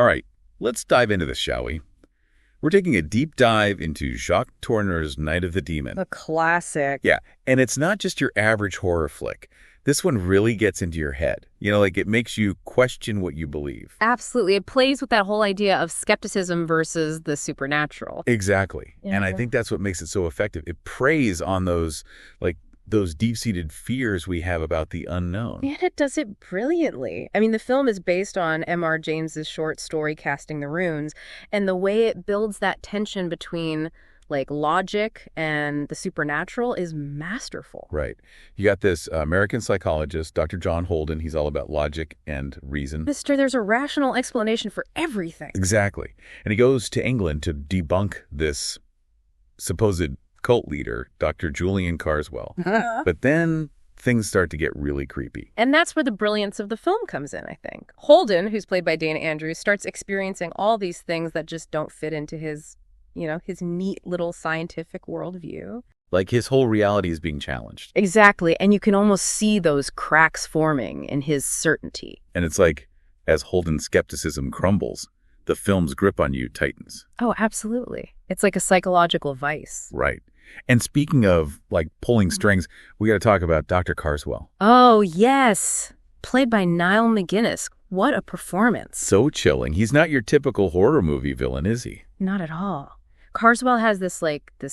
All right, let's dive into this, shall we? We're taking a deep dive into Jacques Tourneur's Night of the Demon. A classic. Yeah, and it's not just your average horror flick. This one really gets into your head. You know, like it makes you question what you believe. Absolutely. It plays with that whole idea of skepticism versus the supernatural. Exactly. Yeah. And I think that's what makes it so effective. It preys on those deep-seated fears we have about the unknown. And it does it brilliantly. I mean, the film is based on M.R. James's short story, Casting the Runes, and the way it builds that tension between logic and the supernatural is masterful. Right. You got this American psychologist, Dr. John Holden. He's all about logic and reason. Mister, there's a rational explanation for everything. Exactly. And he goes to England to debunk this supposed cult leader, Dr. Julian Karswell. But then things start to get really creepy. And that's where the brilliance of the film comes in, I think. Holden, who's played by Dana Andrews, starts experiencing all these things that just don't fit into his neat little scientific worldview. Like his whole reality is being challenged. Exactly. And you can almost see those cracks forming in his certainty. And it's like, as Holden's skepticism crumbles, the film's grip on you tightens. Oh, absolutely. It's like a psychological vice. Right. And speaking of, pulling strings, we got to talk about Dr. Karswell. Oh, yes. Played by Niall MacGinnis. What a performance. So chilling. He's not your typical horror movie villain, is he? Not at all. Karswell has this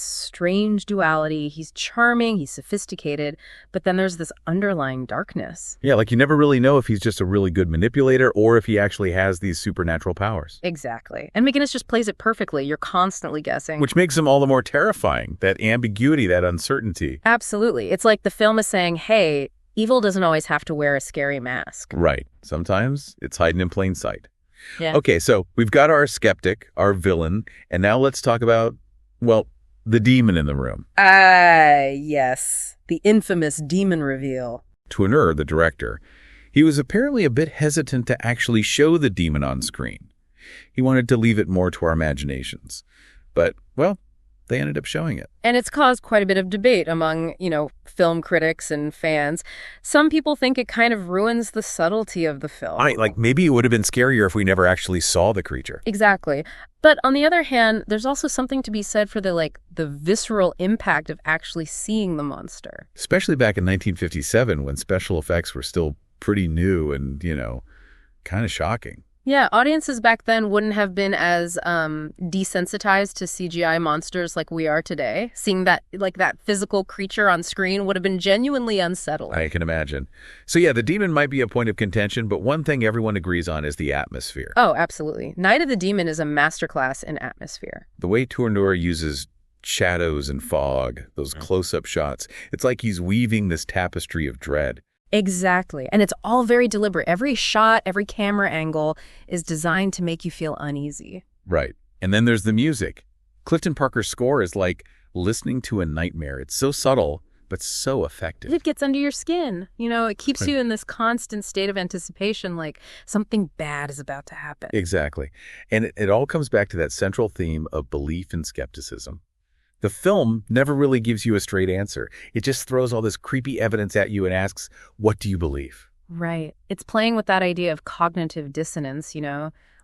strange duality. He's charming, he's sophisticated, but then there's this underlying darkness. Yeah, you never really know if he's just a really good manipulator or if he actually has these supernatural powers. Exactly. And MacGinnis just plays it perfectly. You're constantly guessing. Which makes him all the more terrifying, that ambiguity, that uncertainty. Absolutely. It's like the film is saying, hey, evil doesn't always have to wear a scary mask. Right. Sometimes it's hiding in plain sight. Yeah. Okay, so we've got our skeptic, our villain, and now let's talk about, the demon in the room. Yes. The infamous demon reveal. Tourneur, the director, he was apparently a bit hesitant to actually show the demon on screen. He wanted to leave it more to our imaginations. But, they ended up showing it. And it's caused quite a bit of debate among, film critics and fans. Some people think it kind of ruins the subtlety of the film. Maybe it would have been scarier if we never actually saw the creature. Exactly. But on the other hand, there's also something to be said for the visceral impact of actually seeing the monster. Especially back in 1957 when special effects were still pretty new and, kind of shocking. Yeah, audiences back then wouldn't have been as desensitized to CGI monsters like we are today. Seeing that physical creature on screen would have been genuinely unsettling. I can imagine. So yeah, the demon might be a point of contention, but one thing everyone agrees on is the atmosphere. Oh, absolutely. Night of the Demon is a masterclass in atmosphere. The way Tourneur uses shadows and fog, those close-up shots, it's like he's weaving this tapestry of dread. Exactly. And it's all very deliberate. Every shot, every camera angle is designed to make you feel uneasy. Right. And then there's the music. Clifton Parker's score is like listening to a nightmare. It's so subtle, but so effective. It gets under your skin. It keeps you in this constant state of anticipation, like something bad is about to happen. Exactly. And it all comes back to that central theme of belief and skepticism. The film never really gives you a straight answer. It just throws all this creepy evidence at you and asks, what do you believe? Right. It's playing with that idea of cognitive dissonance,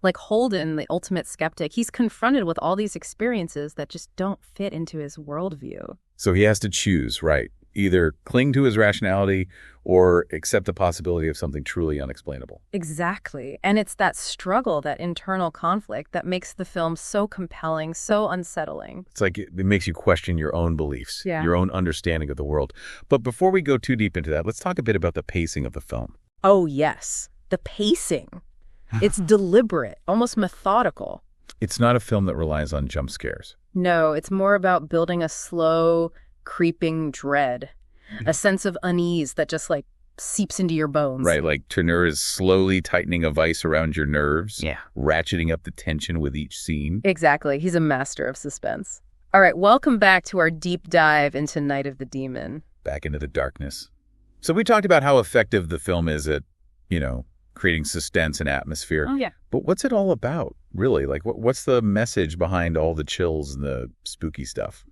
Like Holden, the ultimate skeptic, he's confronted with all these experiences that just don't fit into his worldview. So he has to choose, right? Either cling to his rationality or accept the possibility of something truly unexplainable. Exactly. And it's that struggle, that internal conflict that makes the film so compelling, so unsettling. It's like it makes you question your own beliefs, your own understanding of the world. But before we go too deep into that, let's talk a bit about the pacing of the film. Oh, yes. The pacing. It's deliberate, almost methodical. It's not a film that relies on jump scares. No, it's more about building a slow, creeping dread, a sense of unease that just seeps into your bones. Right, like Tourneur is slowly tightening a vice around your nerves, ratcheting up the tension with each scene. Exactly. He's a master of suspense. All right, welcome back to our deep dive into Night of the Demon. Back into the darkness. So we talked about how effective the film is at, creating suspense and atmosphere. Oh, yeah. But what's it all about, really? What's the message behind all the chills and the spooky stuff?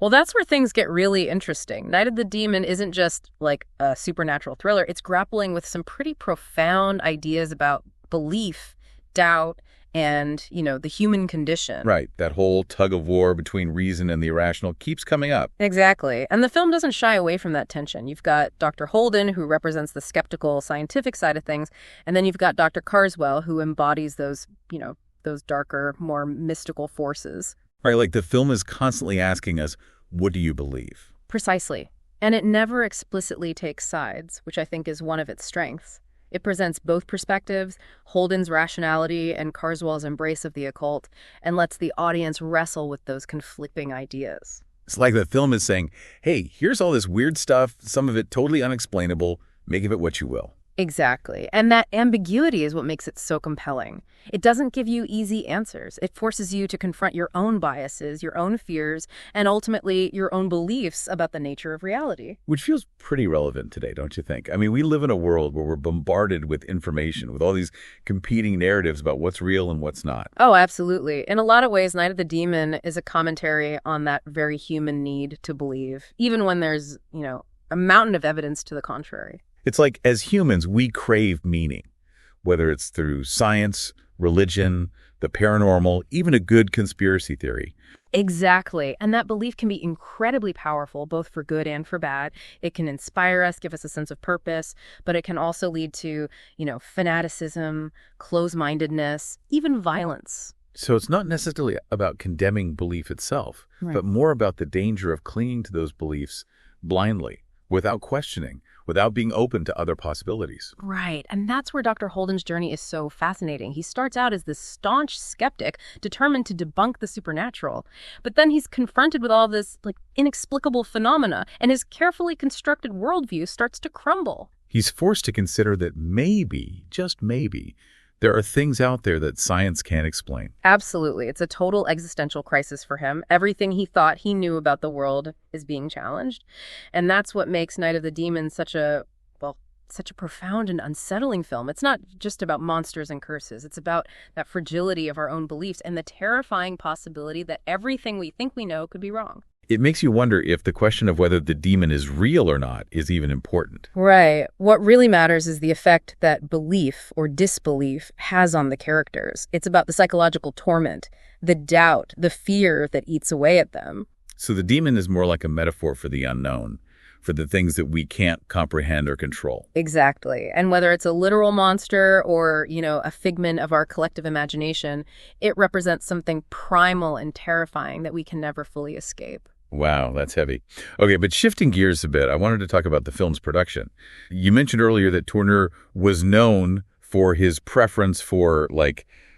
Well, that's where things get really interesting. Night of the Demon isn't just a supernatural thriller. It's grappling with some pretty profound ideas about belief, doubt, and, the human condition. Right. That whole tug of war between reason and the irrational keeps coming up. Exactly. And the film doesn't shy away from that tension. You've got Dr. Holden, who represents the skeptical scientific side of things, and then you've got Dr. Karswell, who embodies those darker, more mystical forces. Right. Like the film is constantly asking us, what do you believe? Precisely. And it never explicitly takes sides, which I think is one of its strengths. It presents both perspectives, Holden's rationality and Karswell's embrace of the occult, and lets the audience wrestle with those conflicting ideas. It's like the film is saying, hey, here's all this weird stuff, some of it totally unexplainable, make of it what you will. Exactly. And that ambiguity is what makes it so compelling. It doesn't give you easy answers. It forces you to confront your own biases, your own fears, and ultimately your own beliefs about the nature of reality. Which feels pretty relevant today, don't you think? I mean, we live in a world where we're bombarded with information, with all these competing narratives about what's real and what's not. Oh, absolutely. In a lot of ways, Night of the Demon is a commentary on that very human need to believe, even when there's, a mountain of evidence to the contrary. It's like, as humans, we crave meaning, whether it's through science, religion, the paranormal, even a good conspiracy theory. Exactly. And that belief can be incredibly powerful, both for good and for bad. It can inspire us, give us a sense of purpose, but it can also lead to, fanaticism, close-mindedness, even violence. So it's not necessarily about condemning belief itself, Right. but more about the danger of clinging to those beliefs blindly, without questioning, without being open to other possibilities. Right. And that's where Dr. Holden's journey is so fascinating. He starts out as this staunch skeptic, determined to debunk the supernatural. But then he's confronted with all this, inexplicable phenomena, and his carefully constructed worldview starts to crumble. He's forced to consider that maybe, just maybe, there are things out there that science can't explain. Absolutely. It's a total existential crisis for him. Everything he thought he knew about the world is being challenged. And that's what makes Night of the Demon such a profound and unsettling film. It's not just about monsters and curses. It's about that fragility of our own beliefs and the terrifying possibility that everything we think we know could be wrong. It makes you wonder if the question of whether the demon is real or not is even important. Right. What really matters is the effect that belief or disbelief has on the characters. It's about the psychological torment, the doubt, the fear that eats away at them. So the demon is more like a metaphor for the unknown, for the things that we can't comprehend or control. Exactly. And whether it's a literal monster or, a figment of our collective imagination, it represents something primal and terrifying that we can never fully escape. Wow, that's heavy. Okay, but shifting gears a bit, I wanted to talk about the film's production. You mentioned earlier that Tourneur was known for his preference for,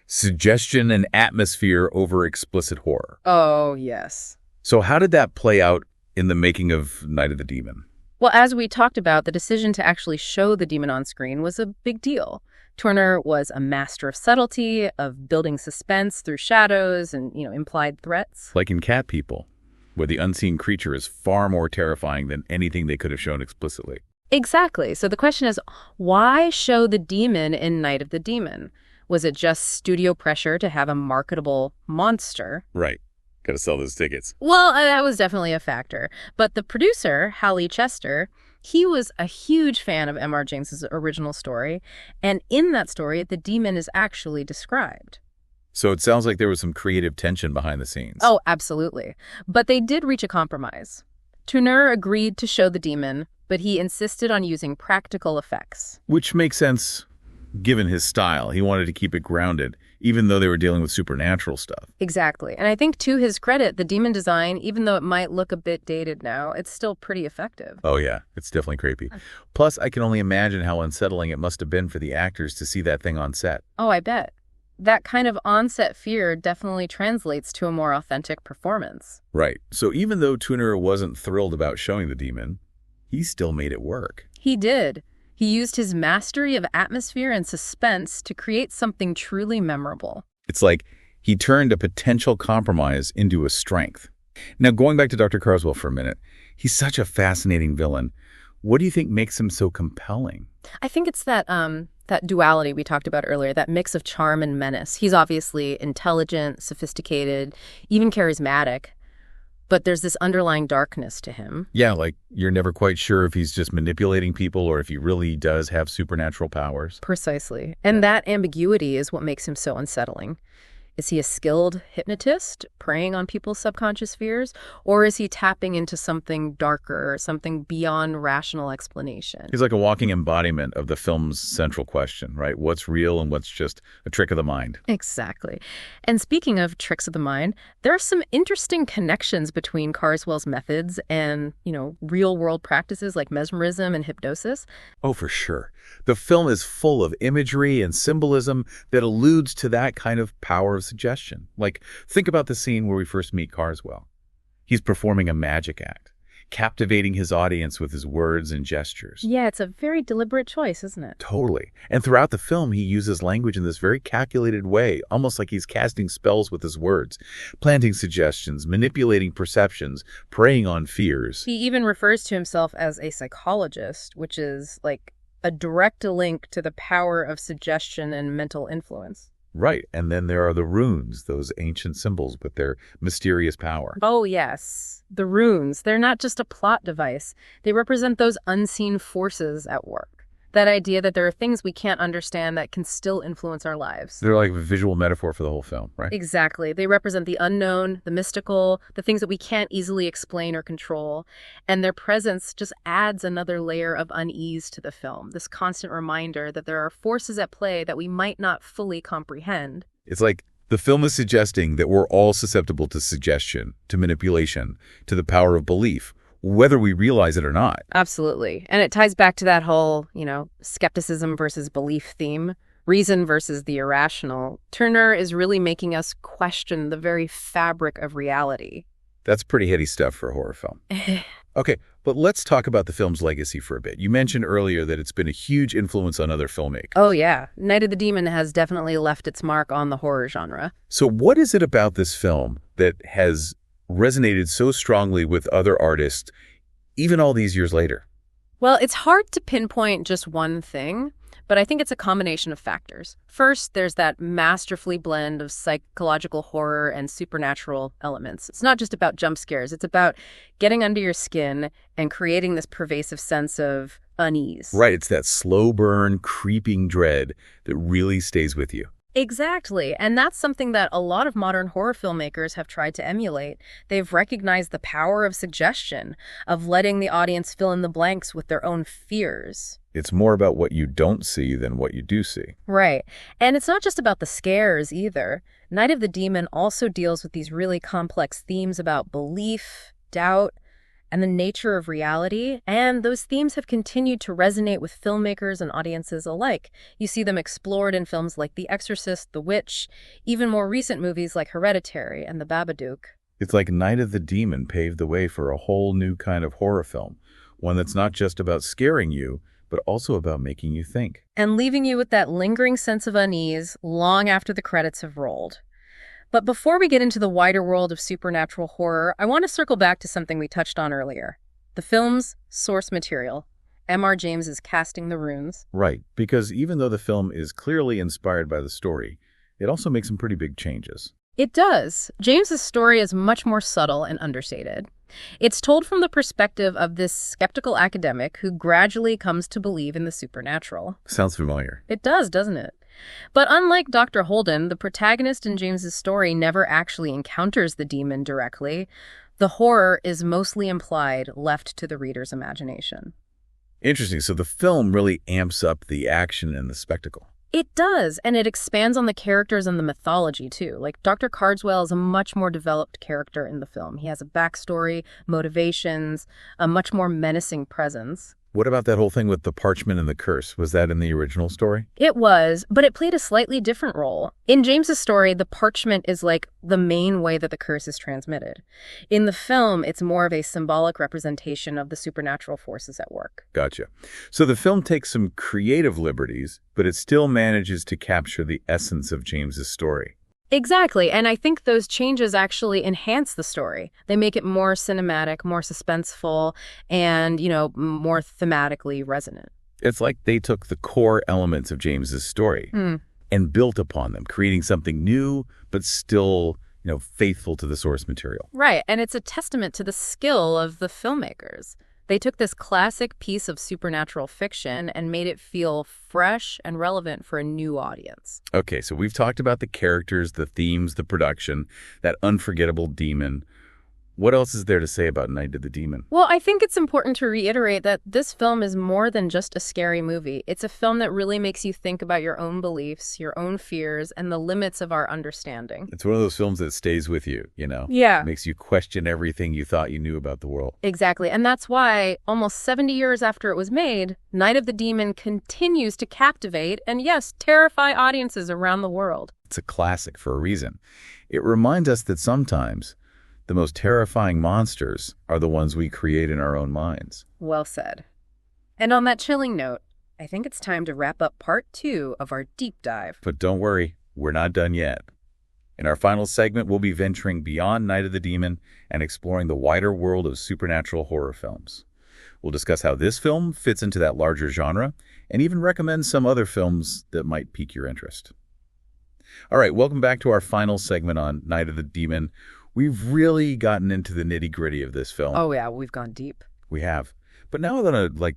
suggestion and atmosphere over explicit horror. Oh, yes. So how did that play out in the making of Night of the Demon? Well, as we talked about, the decision to actually show the demon on screen was a big deal. Tourneur was a master of subtlety, of building suspense through shadows and, implied threats. Like in Cat People, where the unseen creature is far more terrifying than anything they could have shown explicitly. Exactly. So the question is, why show the demon in Night of the Demon? Was it just studio pressure to have a marketable monster? Right. Got to sell those tickets. Well, that was definitely a factor. But the producer, Hallie Chester, he was a huge fan of M.R. James's original story. And in that story, the demon is actually described. So it sounds like there was some creative tension behind the scenes. Oh, absolutely. But they did reach a compromise. Tourneur agreed to show the demon, but he insisted on using practical effects. Which makes sense, given his style. He wanted to keep it grounded, even though they were dealing with supernatural stuff. Exactly. And I think to his credit, the demon design, even though it might look a bit dated now, it's still pretty effective. Oh, yeah. It's definitely creepy. Plus, I can only imagine how unsettling it must have been for the actors to see that thing on set. Oh, I bet. That kind of on-set fear definitely translates to a more authentic performance. Right. So even though Tourneur wasn't thrilled about showing the demon, he still made it work. He did. He used his mastery of atmosphere and suspense to create something truly memorable. It's like he turned a potential compromise into a strength. Now, going back to Dr. Karswell for a minute, he's such a fascinating villain. What do you think makes him so compelling? I think it's that duality we talked about earlier, that mix of charm and menace. He's obviously intelligent, sophisticated, even charismatic. but there's this underlying darkness to him. Yeah, like you're never quite sure if he's just manipulating people or if he really does have supernatural powers. Precisely. And that ambiguity is what makes him so unsettling. Is he a skilled hypnotist preying on people's subconscious fears? Or is he tapping into something darker, something beyond rational explanation? He's like a walking embodiment of the film's central question, right? What's real and what's just a trick of the mind? Exactly. And speaking of tricks of the mind, there are some interesting connections between Karswell's methods and, real-world practices like mesmerism and hypnosis. Oh, for sure. The film is full of imagery and symbolism that alludes to that kind of power of suggestion. Like, think about the scene where we first meet Karswell. He's performing a magic act, captivating his audience with his words and gestures. Yeah, it's a very deliberate choice, isn't it? Totally. And throughout the film, he uses language in this very calculated way, almost like he's casting spells with his words, planting suggestions, manipulating perceptions, preying on fears. He even refers to himself as a psychologist, which is like a direct link to the power of suggestion and mental influence. Right. And then there are the runes, those ancient symbols with their mysterious power. Oh, yes. The runes. They're not just a plot device. They represent those unseen forces at work. That idea that there are things we can't understand that can still influence our lives. They're like a visual metaphor for the whole film, right? Exactly. They represent the unknown, the mystical, the things that we can't easily explain or control. And their presence just adds another layer of unease to the film, this constant reminder that there are forces at play that we might not fully comprehend. It's like the film is suggesting that we're all susceptible to suggestion, to manipulation, to the power of belief, whether we realize it or not. Absolutely. And it ties back to that whole, skepticism versus belief theme, reason versus the irrational. Tourneur is really making us question the very fabric of reality. That's pretty heady stuff for a horror film. Okay, but let's talk about the film's legacy for a bit. You mentioned earlier that it's been a huge influence on other filmmakers. Oh, yeah. Night of the Demon has definitely left its mark on the horror genre. So what is it about this film that has resonated so strongly with other artists, even all these years later? Well, it's hard to pinpoint just one thing, but I think it's a combination of factors. First, there's that masterfully blend of psychological horror and supernatural elements. It's not just about jump scares. It's about getting under your skin and creating this pervasive sense of unease. Right. It's that slow burn, creeping dread that really stays with you. Exactly. And that's something that a lot of modern horror filmmakers have tried to emulate. They've recognized the power of suggestion, of letting the audience fill in the blanks with their own fears. It's more about what you don't see than what you do see. Right. And it's not just about the scares either. Night of the Demon also deals with these really complex themes about belief, doubt, and the nature of reality, and those themes have continued to resonate with filmmakers and audiences alike. You see them explored in films like The Exorcist, The Witch, even more recent movies like Hereditary and The Babadook. It's like Night of the Demon paved the way for a whole new kind of horror film, one that's not just about scaring you, but also about making you think. And leaving you with that lingering sense of unease long after the credits have rolled. But before we get into the wider world of supernatural horror, I want to circle back to something we touched on earlier. The film's source material. M.R. James's Casting the Runes. Right, because even though the film is clearly inspired by the story, it also makes some pretty big changes. It does. James's story is much more subtle and understated. It's told from the perspective of this skeptical academic who gradually comes to believe in the supernatural. Sounds familiar. It does, doesn't it? But unlike Dr. Holden, the protagonist in James's story never actually encounters the demon directly. The horror is mostly implied, left to the reader's imagination. Interesting. So the film really amps up the action and the spectacle. It does, and it expands on the characters and the mythology, too. Like, Dr. Karswell is a much more developed character in the film. He has a backstory, motivations, a much more menacing presence. What about that whole thing with the parchment and the curse? Was that in the original story? It was, but it played a slightly different role. In James's story, the parchment is like the main way that the curse is transmitted. In the film, it's more of a symbolic representation of the supernatural forces at work. Gotcha. So the film takes some creative liberties, but it still manages to capture the essence of James's story. Exactly, and I think those changes actually enhance the story. They make it more cinematic, more suspenseful, and, more thematically resonant. It's like they took the core elements of James's story and built upon them, creating something new, but still faithful to the source material. Right, and it's a testament to the skill of the filmmakers. They took this classic piece of supernatural fiction and made it feel fresh and relevant for a new audience. Okay, so we've talked about the characters, the themes, the production, that unforgettable demon. What else is there to say about Night of the Demon? Well, I think it's important to reiterate that this film is more than just a scary movie. It's a film that really makes you think about your own beliefs, your own fears, and the limits of our understanding. It's one of those films that stays with you, Yeah. It makes you question everything you thought you knew about the world. Exactly. And that's why, almost 70 years after it was made, Night of the Demon continues to captivate and, yes, terrify audiences around the world. It's a classic for a reason. It reminds us that sometimes the most terrifying monsters are the ones we create in our own minds. Well said. And on that chilling note, I think it's time to wrap up part 2 of our deep dive. But don't worry, we're not done yet. In our final segment, we'll be venturing beyond Night of the Demon and exploring the wider world of supernatural horror films. We'll discuss how this film fits into that larger genre and even recommend some other films that might pique your interest. All right, welcome back to our final segment on Night of the Demon. We've really gotten into the nitty-gritty of this film. Oh, yeah, we've gone deep. We have. But now we're going to,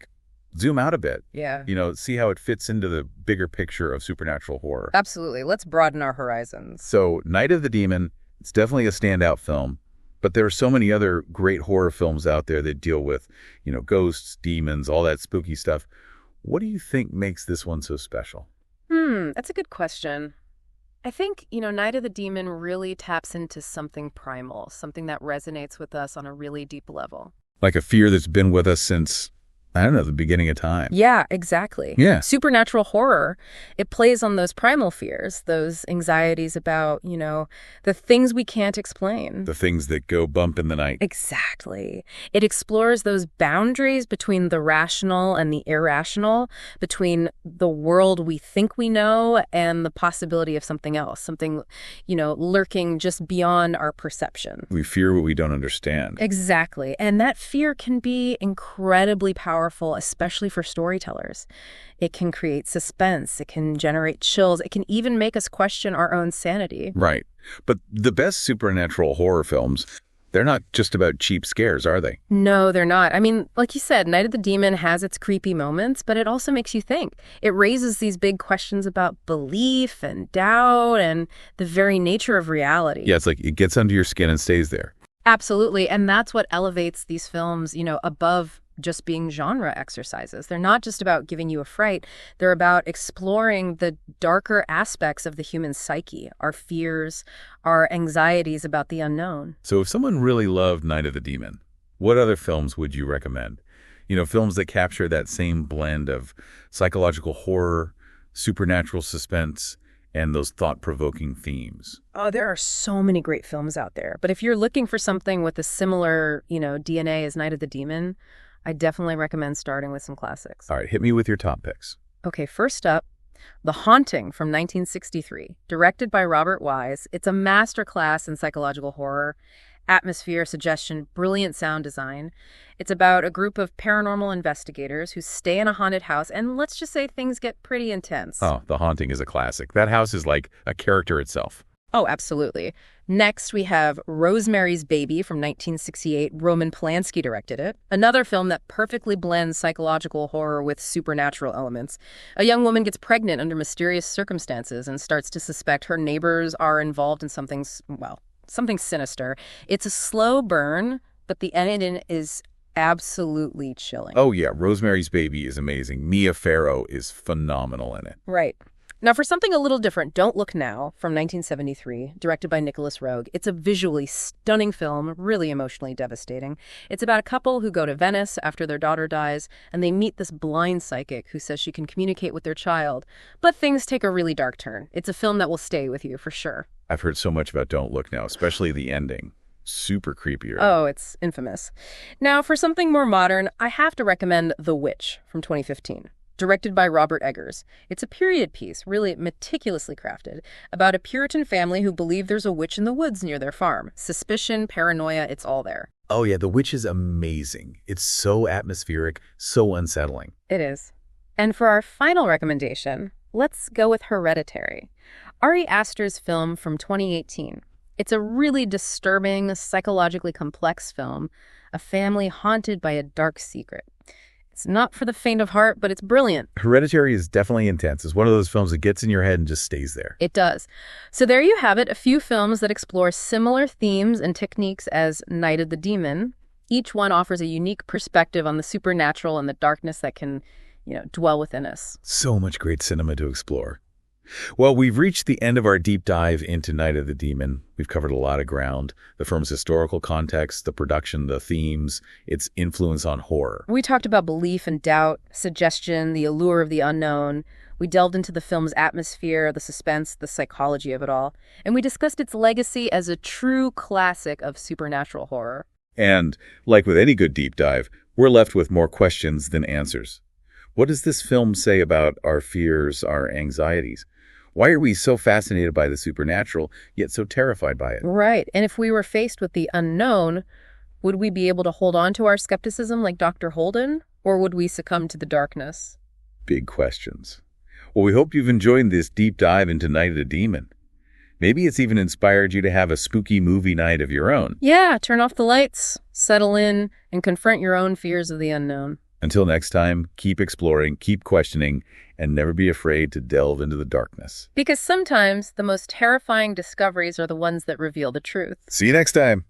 zoom out a bit. Yeah. See how it fits into the bigger picture of supernatural horror. Absolutely. Let's broaden our horizons. So, Night of the Demon, it's definitely a standout film. But there are so many other great horror films out there that deal with, ghosts, demons, all that spooky stuff. What do you think makes this one so special? That's a good question. I think, Night of the Demon really taps into something primal, something that resonates with us on a really deep level. Like a fear that's been with us since, the beginning of time. Yeah, exactly. Yeah. Supernatural horror, it plays on those primal fears, those anxieties about, the things we can't explain. The things that go bump in the night. Exactly. It explores those boundaries between the rational and the irrational, between the world we think we know and the possibility of something else, something, lurking just beyond our perception. We fear what we don't understand. Exactly. And that fear can be incredibly powerful, especially for storytellers. It can create suspense. It can generate chills. It can even make us question our own sanity. Right. But the best supernatural horror films, they're not just about cheap scares, are they? No, they're not. I mean, like you said, Night of the Demon has its creepy moments, but it also makes you think. It raises these big questions about belief and doubt and the very nature of reality. Yeah, it's like it gets under your skin and stays there. Absolutely. And that's what elevates these films, above just being genre exercises. They're not just about giving you a fright. They're about exploring the darker aspects of the human psyche, our fears, our anxieties about the unknown. So if someone really loved Night of the Demon, what other films would you recommend? Films that capture that same blend of psychological horror, supernatural suspense, and those thought-provoking themes. Oh, there are so many great films out there. But if you're looking for something with a similar, DNA as Night of the Demon, I definitely recommend starting with some classics. All right, hit me with your top picks. Okay, first up, The Haunting from 1963, directed by Robert Wise. It's a masterclass in psychological horror, atmosphere, suggestion, brilliant sound design. It's about a group of paranormal investigators who stay in a haunted house, and let's just say things get pretty intense. Oh, The Haunting is a classic. That house is like a character itself. Oh, absolutely. Next, we have Rosemary's Baby from 1968. Roman Polanski directed it. Another film that perfectly blends psychological horror with supernatural elements. A young woman gets pregnant under mysterious circumstances and starts to suspect her neighbors are involved in something sinister. It's a slow burn, but the ending is absolutely chilling. Oh, yeah. Rosemary's Baby is amazing. Mia Farrow is phenomenal in it. Right. Now, for something a little different, Don't Look Now from 1973, directed by Nicholas Roeg. It's a visually stunning film, really emotionally devastating. It's about a couple who go to Venice after their daughter dies, and they meet this blind psychic who says she can communicate with their child. But things take a really dark turn. It's a film that will stay with you, for sure. I've heard so much about Don't Look Now, especially the ending. Super creepy. Oh, it's infamous. Now, for something more modern, I have to recommend The Witch from 2015. Directed by Robert Eggers. It's a period piece, really meticulously crafted, about a Puritan family who believe there's a witch in the woods near their farm. Suspicion, paranoia, it's all there. Oh, yeah, The Witch is amazing. It's so atmospheric, so unsettling. It is. And for our final recommendation, let's go with Hereditary. Ari Aster's film from 2018. It's a really disturbing, psychologically complex film, a family haunted by a dark secret. It's not for the faint of heart, but it's brilliant. Hereditary is definitely intense. It's one of those films that gets in your head and just stays there. It does. So there you have it, a few films that explore similar themes and techniques as Night of the Demon. Each one offers a unique perspective on the supernatural and the darkness that can, dwell within us. So much great cinema to explore. Well, we've reached the end of our deep dive into Night of the Demon. We've covered a lot of ground. The film's historical context, the production, the themes, its influence on horror. We talked about belief and doubt, suggestion, the allure of the unknown. We delved into the film's atmosphere, the suspense, the psychology of it all. And we discussed its legacy as a true classic of supernatural horror. And, like with any good deep dive, we're left with more questions than answers. What does this film say about our fears, our anxieties? Why are we so fascinated by the supernatural, yet so terrified by it? Right. And if we were faced with the unknown, would we be able to hold on to our skepticism like Dr. Holden? Or would we succumb to the darkness? Big questions. Well, we hope you've enjoyed this deep dive into Night of the Demon. Maybe it's even inspired you to have a spooky movie night of your own. Yeah, turn off the lights, settle in, and confront your own fears of the unknown. Until next time, keep exploring, keep questioning, and never be afraid to delve into the darkness. Because sometimes the most terrifying discoveries are the ones that reveal the truth. See you next time.